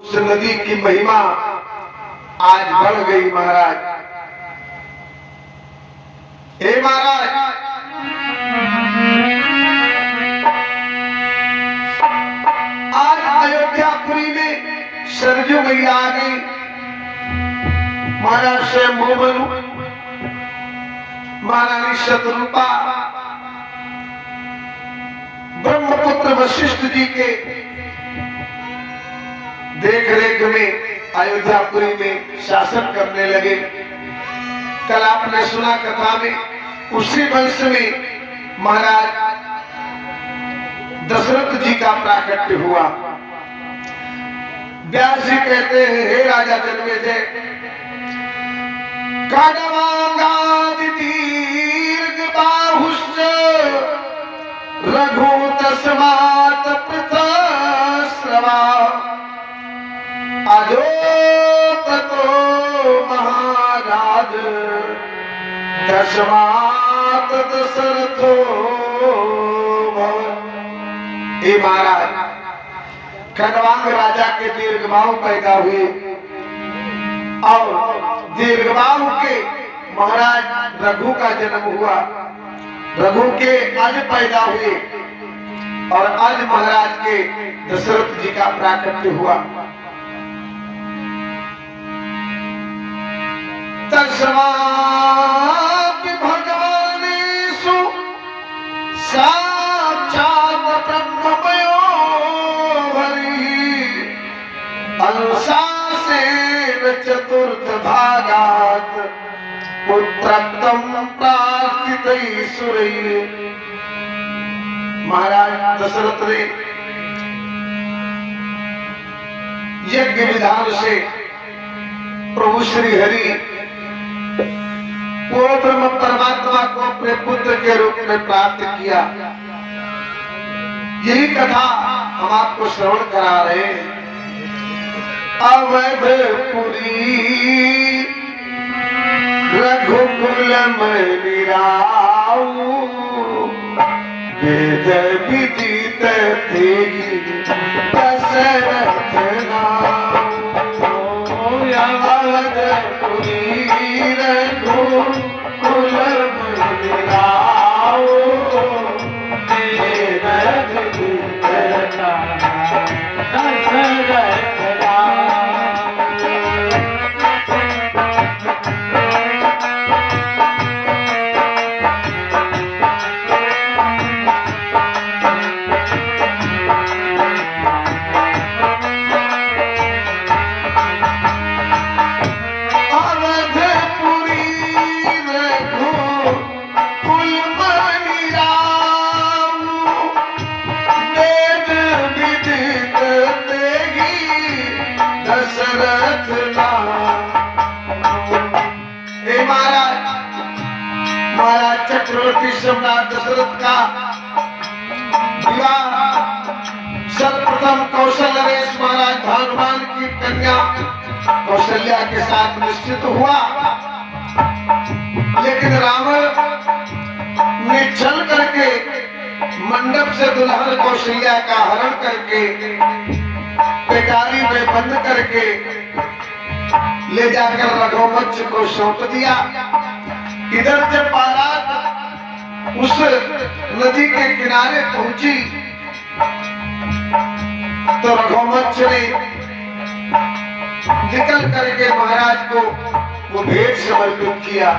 उस नदी की महिमा आज बढ़ गई महाराज। हे महाराज, आज अयोध्यापुरी में सरजू मैया आ गई। महाराज स्वयं मनु, महारानी शतरूपा, ब्रह्मपुत्र वशिष्ठ जी के देख रेख में अयोध्यापुरी में शासन करने लगे। कल आपने सुना कथा में, उसी वंश में महाराज दशरथ जी का प्राकट्य हुआ। व्यास जी कहते हैं, हे राजा जन्मेजय, खड्वांगादि दीर्घ बाहुश्च रघु तस्मात् पृथस्रवा अजो ततो महाराज तस्मात् दशरथो भव। हे महाराज, खड्वांग राजा के दीर्घबाहु पैदा हुए और दीर्घबाहु के महाराज रघु का जन्म हुआ। रघु के अज पैदा हुए और अज महाराज के दशरथ जी का प्राकट्य हुआ। तस्मात् भगवानेषु साक्षात् ब्रह्ममयो हरिः अनुशासेन चतुर्थ भागात् पुत्रत्वं प्रार्थितैः सुरैः। महाराज दशरथ ने यज्ञ विधान से प्रभु श्री हरि वो ब्रह्म परमात्मा को अपने पुत्र के रूप में प्राप्त किया। यही कथा हम आपको श्रवण करा रहे हैं। अवधपुरी रघुकुल मनिराऊ वेद विदित तेगी दशरथ नाम। अवधपुरी रघुकुल मनिराऊ वेद विदित दशरथ नाम। चक्रवर्ती सम्राट दशरथ का विवाह सर्वप्रथम कौशल नरेश महाराज भानुमान की कन्या कौशल्या के साथ निश्चित हुआ। लेकिन रावण ने छल करके मंडप से दुल्हन कौशल्या का हरण करके पेटारी में बंद करके ले जाकर रघुवंश को सौंप दिया। इधर जब बारात उस नदी के किनारे पहुंची तो रघुवंश ने निकल करके महाराज को वो भेंट समर्पित किया।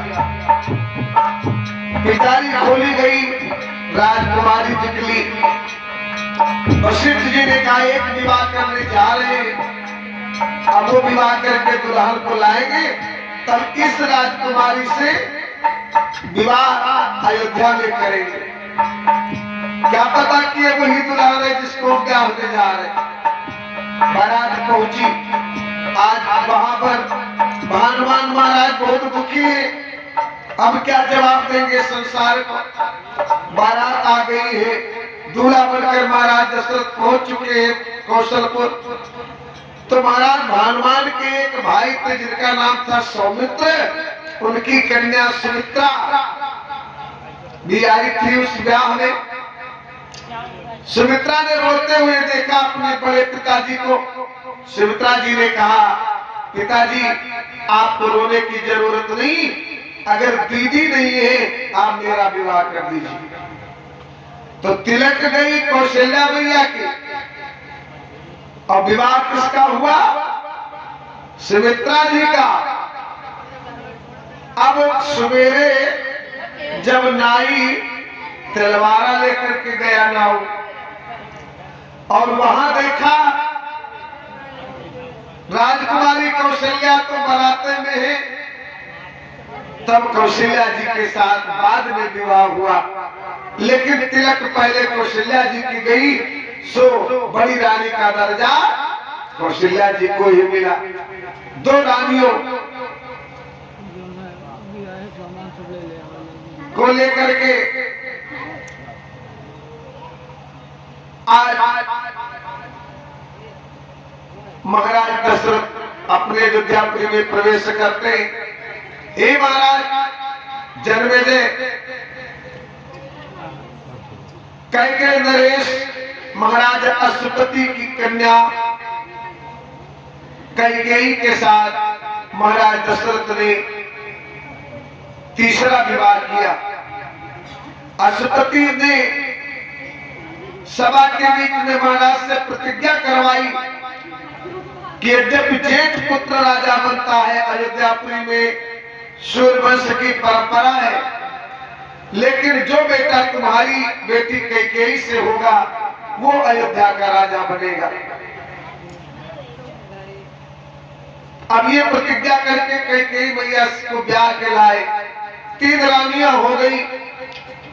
पिटारी खोली गई, राजकुमारी निकली। वशिष्ठ जी ने कहा, एक विवाह करने जा रहे हैं, अब वो विवाह करके दुल्हन को लाएंगे, तब इस राजकुमारी से विवाह अयोध्या में करेंगे। क्या पता कि ये वही दुल्हन है जिसको ब्याह होने जा रहे। बारात पहुंची, आज वहां पर भानुमान महाराज बहुत दुखी है। अब क्या जवाब देंगे संसार को। बारात आ गई है, दूल्हा बनकर महाराज दशरथ पहुंच चुके हैं कौशलपुर। तो महाराज भानुमान के एक भाई थे जिनका नाम था सौमित्र, उनकी कन्या सुमित्रा भी आई थी उस ब्याह में। सुमित्रा ने रोते हुए देखा अपने बड़े पिताजी को, सुमित्रा जी ने कहा, पिताजी आपको रोने की जरूरत नहीं, अगर दीदी नहीं है आप मेरा विवाह कर दीजिए। तो तिलक गई कौशल्या मैया की, और विवाह किसका हुआ? सुमित्रा जी का। अब सवेरे जब नाई तलवारा लेकर के गया नाऊ, और वहां देखा राजकुमारी कौशल्या तो बराते में है, तब कौशल्या जी के साथ बाद में विवाह हुआ, लेकिन तिलक पहले कौशल्या जी की गई, सो बड़ी रानी का दर्जा कौशल्या जी को ही मिला। दो रानियों को लेकर के आज महाराज दशरथ अपने अयोध्यापुरी में प्रवेश करते। हे महाराज जन्मेजय, कैकेयी नरेश महाराज अश्वपति की कन्या कैकेयी के साथ महाराज दशरथ ने तीसरा विवाह किया। अश्वपति ने सभा के बीच में महाराज से प्रतिज्ञा करवाई कि यद्यपि जेठ पुत्र राजा बनता है, अयोध्यापुरी में सूर्यवंश की परंपरा है, लेकिन जो बेटा तुम्हारी बेटी कैकेयी से होगा वो अयोध्या का राजा बनेगा। अब ये प्रतिज्ञा करके कैकेयी मैया को ब्याह के लाए, 3 रानियां हो गई,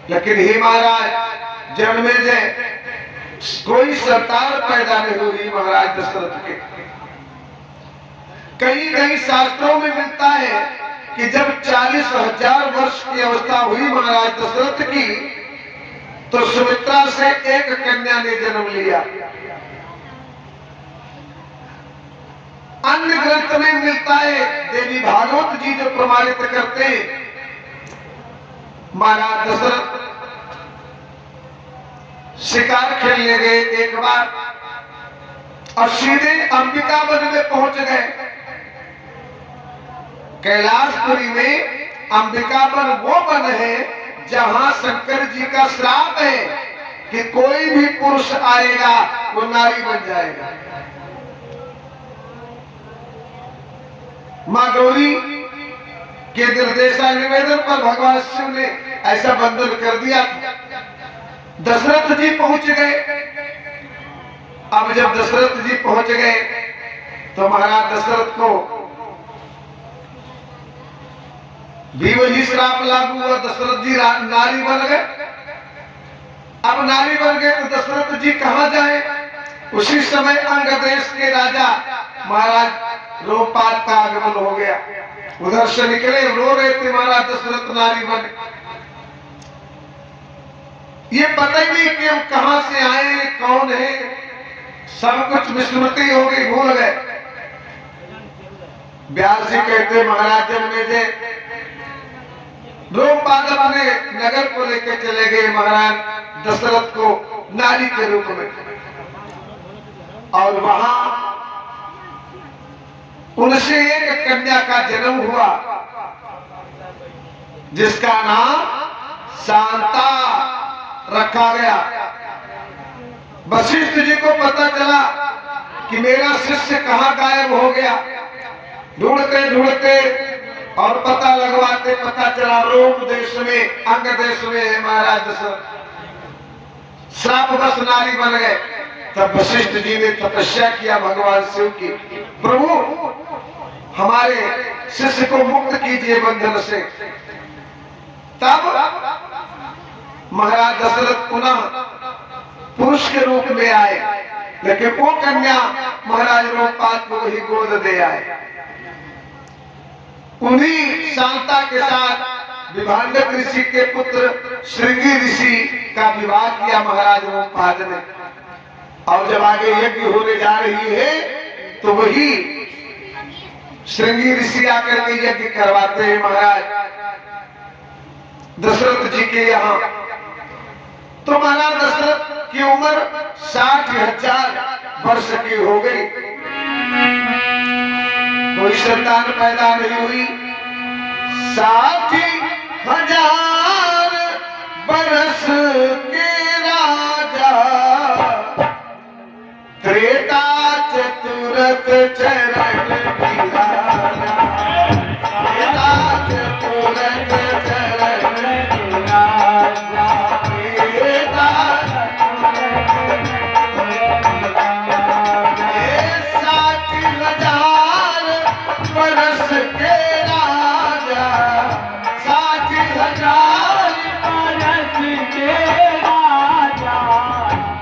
लेकिन हे महाराज जन्मेजय कोई संतान पैदा नहीं हुई महाराज दशरथ के। कई शास्त्रों में मिलता है कि जब 40,000 वर्ष की अवस्था हुई महाराज दशरथ की, तो सुमित्रा से एक कन्या ने जन्म लिया। अन्य ग्रंथ में मिलता है, देवी भागवत जी जो प्रमाणित करते हैं, महाराज दशरथ शिकार खेलने गए एक बार, और सीधे अंबिका वन में पहुंच गए। कैलाशपुरी में अंबिका वन वो वन है जहां शंकर जी का श्राप है कि कोई भी पुरुष आएगा वो नारी बन जाएगा। मां गौरी के निर्देशा निवेदन पर भगवान शिव ने ऐसा बंधन कर दिया। दशरथ जी पहुंच गए। अब जब दशरथ जी पहुंच गए तो महाराज दशरथ को भी वही श्राप लागू हुआ, दशरथ जी नारी बन गए। अब नारी बन गए तो दशरथ जी कहां जाए? उसी समय अंग देश के राजा महाराज रोमपाद का आगमन हो गया, उधर से निकले, रो रहे थे महाराज दशरथ नारी बन। ये पता ही नहीं कि हम कहां से आए, कौन है, सब कुछ विस्मृति हो गई, भूल गए। व्यास जी कहते महाराज जन्मेजय रोमपाद अपने नगर को लेकर चले गए महाराज दशरथ को नारी के रूप में, और वहां उनसे एक कन्या का जन्म हुआ जिसका नाम शांता रखा गया। वशिष्ठ जी को पता चला कि मेरा शिष्य कहां गायब हो गया। ढूंढते ढूंढते और पता लगवाते पता चला रोम देश में, अंग देश में है महाराज दशरथ। श्राप बस नारी बन गए। तब वशिष्ठ जी ने तपस्या किया भगवान शिव की, प्रभु हमारे शिष्य को मुक्त कीजिए बंधन से। तब महाराज दशरथ पुनः पुरुष के रूप में आए, लेकिन वो कन्या महाराज रोमपाद को वही गोद दे आए। उन्हीं शांता के साथ विभांडक ऋषि के पुत्र श्रृंगी ऋषि का विवाह किया महाराज रोमपाद ने। और जब आगे यज्ञ होने जा रही है तो वही श्रृंगी ऋषि आकर के यज्ञ करवाते हैं महाराज दशरथ जी के यहाँ। तो महाराज दशरथ की उम्र 60,000 वर्ष की हो गई। कोई संतान पैदा नहीं हुई। 60,000 बरस के राजा त्रेता चतुरथ चरण की राजा, त्रेता चतुरथ चरण की राजा, त्रेता 60,000 बरस के राजा, 60,000 बरस के राजा,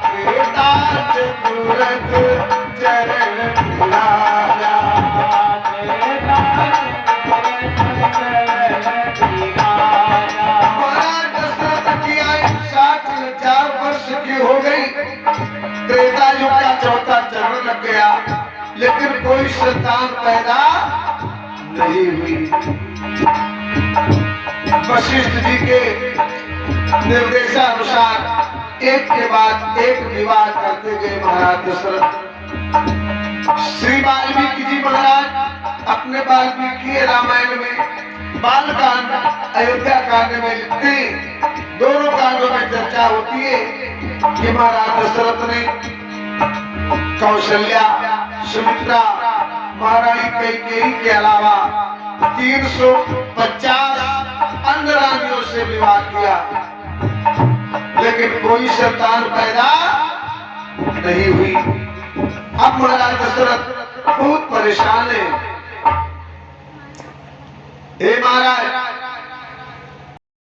त्रेता चतुरथ चरण की राजा, त्रेता चतुरथ चरण की राजा। महाराज दशरथ की आयु 60,000 वर्ष की हो गई। त्रेता युग का चौथा चरण लग गया, लेकिन कोई संतान पैदा नहीं हुई। वशिष्ठ जी के निर्देशानुसार एक के बाद एक विवाह करते गए महाराज दशरथ। श्री वाल्मीकि जी महाराज अपने वाल्मीकि रामायण में बालकांड, अयोध्या कांड में लिखते हैं। दोनों कांडों में चर्चा होती है कि महाराज दशरथ ने कौशल्या, सुमित्रा, महारानी कैकेयी के अलावा 350 अन्य रानियों से विवाह किया, लेकिन कोई संतान पैदा नहीं हुई। अब महाराज दशरथ बहुत परेशान है। हे महाराज,